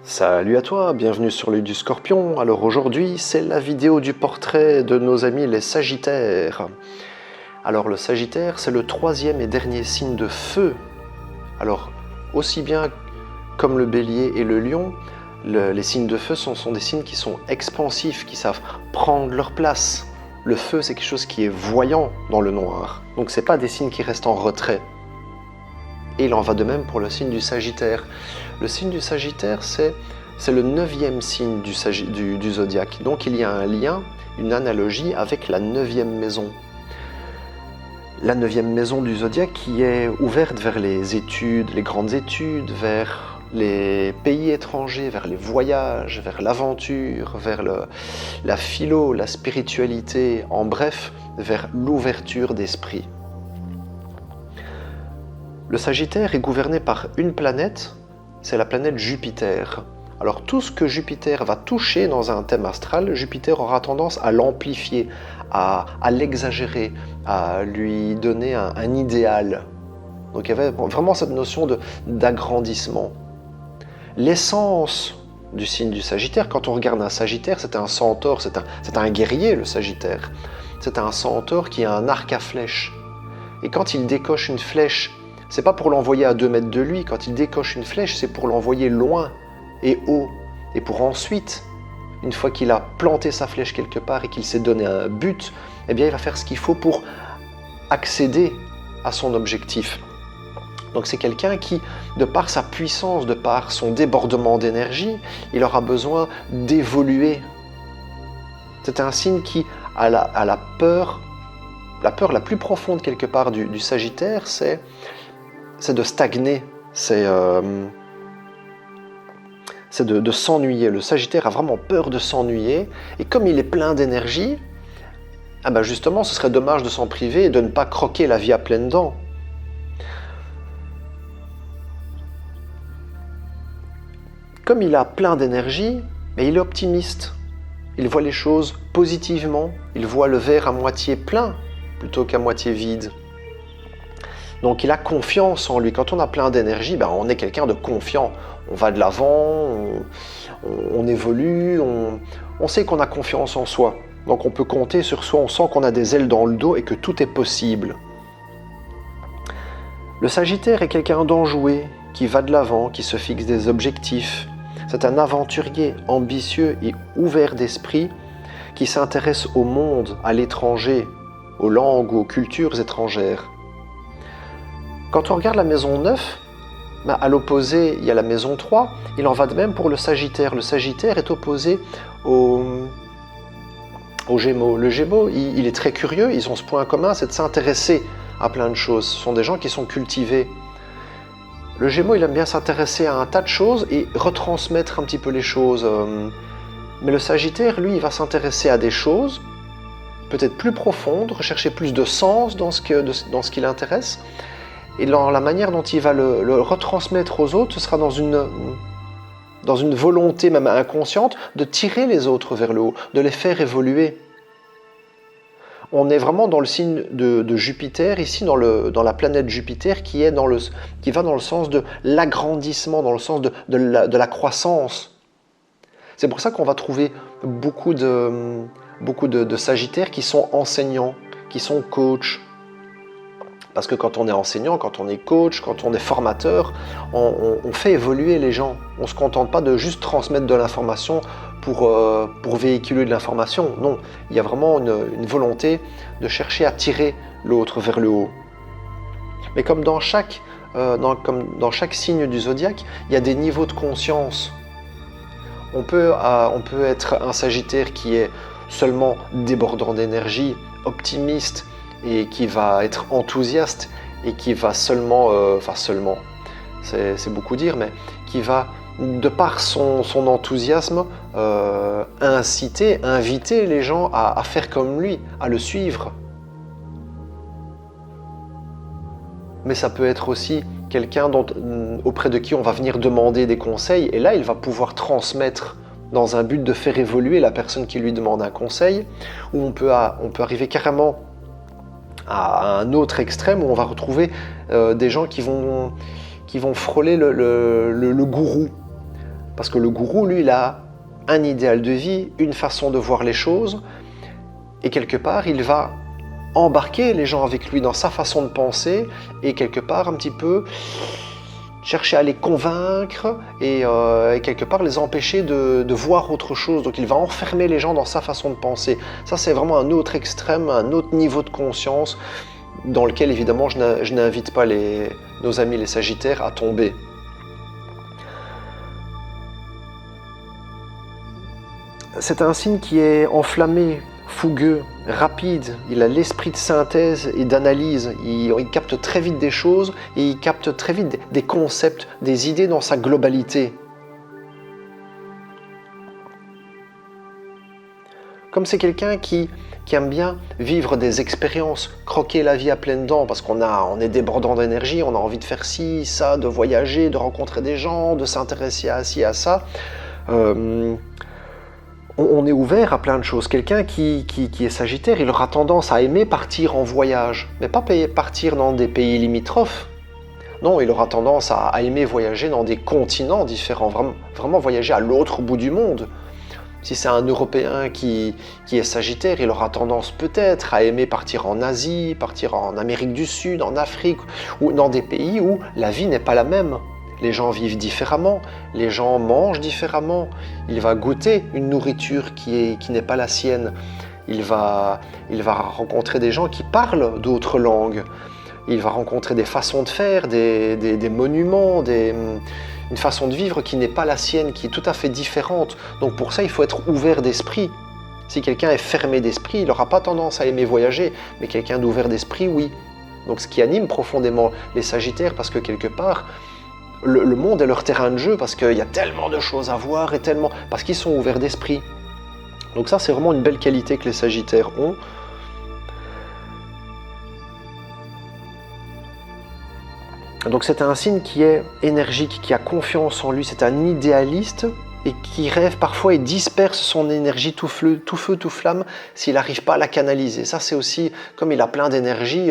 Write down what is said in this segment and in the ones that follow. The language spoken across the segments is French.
Salut à toi, bienvenue sur l'œil du Scorpion. Alors aujourd'hui, c'est la vidéo du portrait de nos amis les Sagittaires. Alors le Sagittaire, c'est le troisième et dernier signe de feu. Alors, aussi bien comme le Bélier et le Lion, les signes de feu sont des signes qui sont expansifs, qui savent prendre leur place. Le feu, c'est quelque chose qui est voyant dans le noir. Donc c'est pas des signes qui restent en retrait. Et il en va de même pour le signe du Sagittaire. Le signe du Sagittaire, c'est le 9e signe du zodiaque. Donc il y a un lien, une analogie avec la 9e maison. La 9e maison du zodiaque qui est ouverte vers les études, les grandes études, vers les pays étrangers, vers les voyages, vers l'aventure, vers la philo, la spiritualité, en bref, vers l'ouverture d'esprit. Le Sagittaire est gouverné par une planète, c'est la planète Jupiter. Alors tout ce que Jupiter va toucher dans un thème astral, Jupiter aura tendance à l'amplifier, à l'exagérer, à lui donner un idéal. Donc il y avait vraiment cette notion d'agrandissement. L'essence du signe du Sagittaire, quand on regarde un Sagittaire, c'est un centaure, c'est un guerrier le Sagittaire. C'est un centaure qui a un arc à flèche. Et quand il décoche une flèche, c'est pas pour l'envoyer à 2 mètres de lui, quand il décoche une flèche, c'est pour l'envoyer loin et haut. Et pour ensuite, une fois qu'il a planté sa flèche quelque part et qu'il s'est donné un but, eh bien il va faire ce qu'il faut pour accéder à son objectif. Donc c'est quelqu'un qui, de par sa puissance, de par son débordement d'énergie, il aura besoin d'évoluer. C'est un signe qui a la peur la plus profonde quelque part du Sagittaire, c'est de stagner, c'est de s'ennuyer. Le Sagittaire a vraiment peur de s'ennuyer, et comme il est plein d'énergie, justement, ce serait dommage de s'en priver et de ne pas croquer la vie à pleines dents. Comme il a plein d'énergie, mais il est optimiste. Il voit les choses positivement, il voit le verre à moitié plein plutôt qu'à moitié vide. Donc il a confiance en lui. Quand on a plein d'énergie, on est quelqu'un de confiant. On va de l'avant, on évolue, on sait qu'on a confiance en soi. Donc on peut compter sur soi, on sent qu'on a des ailes dans le dos et que tout est possible. Le Sagittaire est quelqu'un d'enjoué, qui va de l'avant, qui se fixe des objectifs. C'est un aventurier ambitieux et ouvert d'esprit qui s'intéresse au monde, à l'étranger, aux langues ou aux cultures étrangères. Quand on regarde la maison 9, à l'opposé, il y a la maison 3. Il en va de même pour le Sagittaire. Le Sagittaire est opposé au Gémeaux. Le Gémeaux, il est très curieux. Ils ont ce point commun, c'est de s'intéresser à plein de choses. Ce sont des gens qui sont cultivés. Le Gémeaux, il aime bien s'intéresser à un tas de choses et retransmettre un petit peu les choses. Mais le Sagittaire, lui, il va s'intéresser à des choses peut-être plus profondes, rechercher plus de sens dans ce qui l'intéresse. Et dans la manière dont il va le retransmettre aux autres, ce sera dans une volonté même inconsciente de tirer les autres vers le haut, de les faire évoluer. On est vraiment dans le signe de Jupiter, ici dans la planète Jupiter qui va dans le sens de l'agrandissement, dans le sens de la croissance. C'est pour ça qu'on va trouver beaucoup de Sagittaires qui sont enseignants, qui sont coachs. Parce que quand on est enseignant, quand on est coach, quand on est formateur, on fait évoluer les gens. On ne se contente pas de juste transmettre de l'information pour véhiculer de l'information. Non, il y a vraiment une volonté de chercher à tirer l'autre vers le haut. Mais comme dans chaque signe du zodiaque, il y a des niveaux de conscience. On peut être un Sagittaire qui est seulement débordant d'énergie, optimiste, et qui va être enthousiaste et qui va c'est beaucoup dire, mais qui va, de par son enthousiasme, inviter les gens à faire comme lui, à le suivre. Mais ça peut être aussi quelqu'un auprès de qui on va venir demander des conseils, et là il va pouvoir transmettre dans un but de faire évoluer la personne qui lui demande un conseil, ou on peut arriver carrément à un autre extrême où on va retrouver des gens qui vont frôler le gourou. Parce que le gourou, lui, il a un idéal de vie, une façon de voir les choses, et quelque part, il va embarquer les gens avec lui dans sa façon de penser, et quelque part, un petit peu chercher à les convaincre, et quelque part les empêcher de voir autre chose. Donc il va enfermer les gens dans sa façon de penser. Ça, c'est vraiment un autre extrême, un autre niveau de conscience, dans lequel, évidemment, je n'invite pas nos amis les Sagittaires à tomber. C'est un signe qui est enflammé, fougueux, rapide. Il a l'esprit de synthèse et d'analyse. Il capte très vite des choses et il capte très vite des concepts, des idées dans sa globalité. Comme c'est quelqu'un qui aime bien vivre des expériences, croquer la vie à pleines dents, parce on est débordant d'énergie, on a envie de faire ci, ça, de voyager, de rencontrer des gens, de s'intéresser à ci, à ça. On est ouvert à plein de choses. Quelqu'un qui est Sagittaire, il aura tendance à aimer partir en voyage, mais pas partir dans des pays limitrophes. Non, il aura tendance à aimer voyager dans des continents différents, vraiment voyager à l'autre bout du monde. Si c'est un Européen qui est Sagittaire, il aura tendance peut-être à aimer partir en Asie, partir en Amérique du Sud, en Afrique, ou dans des pays où la vie n'est pas la même. Les gens vivent différemment, les gens mangent différemment. Il va goûter une nourriture qui n'est pas la sienne. Il va rencontrer des gens qui parlent d'autres langues. Il va rencontrer des façons de faire, des monuments, une façon de vivre qui n'est pas la sienne, qui est tout à fait différente. Donc pour ça, il faut être ouvert d'esprit. Si quelqu'un est fermé d'esprit, il n'aura pas tendance à aimer voyager, mais quelqu'un d'ouvert d'esprit, oui. Donc ce qui anime profondément les Sagittaires, parce que quelque part, le monde est leur terrain de jeu, parce qu'il y a tellement de choses à voir, parce qu'ils sont ouverts d'esprit. Donc ça, c'est vraiment une belle qualité que les Sagittaires ont. Donc c'est un signe qui est énergique, qui a confiance en lui, c'est un idéaliste et qui rêve parfois et disperse son énergie tout feu, tout flamme s'il n'arrive pas à la canaliser. Ça, c'est aussi, comme il a plein d'énergie,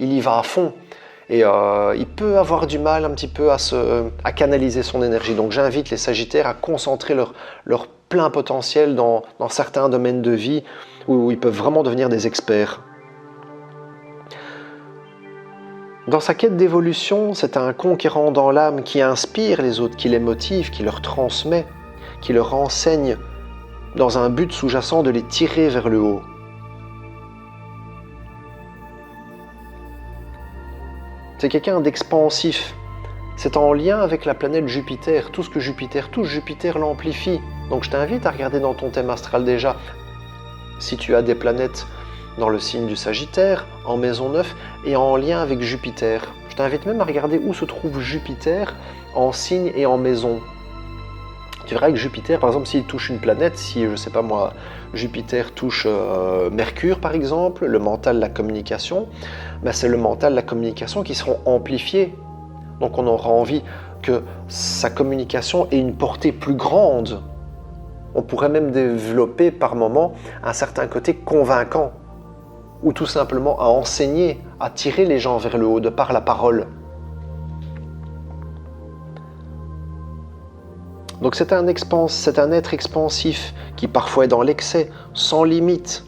il y va à fond. Et il peut avoir du mal un petit peu à canaliser son énergie. Donc j'invite les Sagittaires à concentrer leur plein potentiel dans certains domaines de vie où ils peuvent vraiment devenir des experts. Dans sa quête d'évolution, c'est un conquérant dans l'âme qui inspire les autres, qui les motive, qui leur transmet, qui leur enseigne dans un but sous-jacent de les tirer vers le haut. C'est quelqu'un d'expansif. C'est en lien avec la planète Jupiter. Tout ce que Jupiter touche, Jupiter l'amplifie. Donc je t'invite à regarder dans ton thème astral déjà. Si tu as des planètes dans le signe du Sagittaire, en maison 9, et en lien avec Jupiter. Je t'invite même à regarder où se trouve Jupiter en signe et en maison. Tu verras que Jupiter, par exemple, s'il touche une planète, si, je sais pas moi, Jupiter touche Mercure, par exemple, le mental, la communication, ben c'est le mental, la communication qui seront amplifiés. Donc on aura envie que sa communication ait une portée plus grande. On pourrait même développer par moment un certain côté convaincant, ou tout simplement à enseigner, à tirer les gens vers le haut de par la parole. Donc c'est un être expansif qui parfois est dans l'excès, sans limite,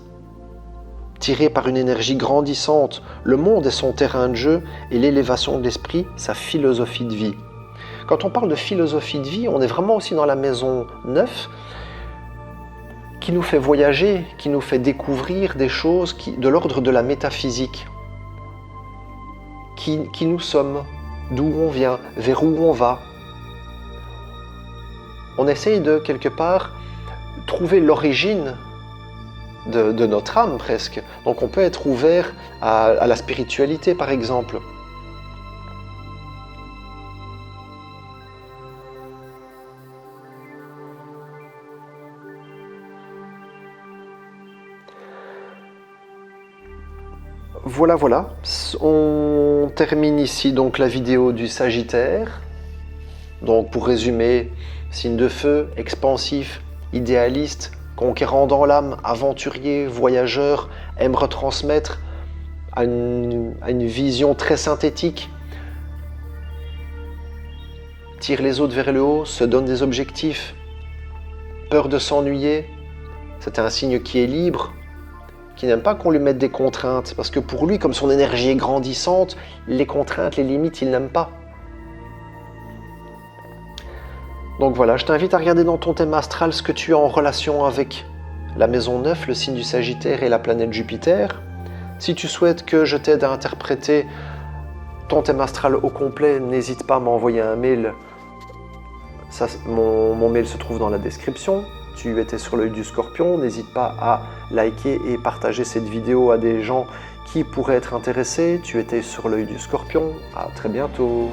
tiré par une énergie grandissante. Le monde est son terrain de jeu et l'élévation de l'esprit, sa philosophie de vie. Quand on parle de philosophie de vie, on est vraiment aussi dans la maison 9, qui nous fait voyager, qui nous fait découvrir des choses de l'ordre de la métaphysique. Qui nous sommes, d'où on vient, vers où on va. On essaye de, quelque part, trouver l'origine de notre âme, presque. Donc on peut être ouvert à la spiritualité, par exemple. Voilà. On termine ici donc la vidéo du Sagittaire. Donc pour résumer, signe de feu, expansif, idéaliste, conquérant dans l'âme, aventurier, voyageur, aime retransmettre à une vision très synthétique tire les autres vers le haut, se donne des objectifs, peur de s'ennuyer, c'est un signe qui est libre, qui n'aime pas qu'on lui mette des contraintes, parce que pour lui, comme son énergie est grandissante, les contraintes, les limites, il n'aime pas. Donc voilà, je t'invite à regarder dans ton thème astral ce que tu as en relation avec la maison 9, le signe du Sagittaire et la planète Jupiter. Si tu souhaites que je t'aide à interpréter ton thème astral au complet, n'hésite pas à m'envoyer un mail. Mon mail se trouve dans la description. Tu étais sur l'œil du Scorpion, n'hésite pas à liker et partager cette vidéo à des gens qui pourraient être intéressés. Tu étais sur l'œil du Scorpion, à très bientôt.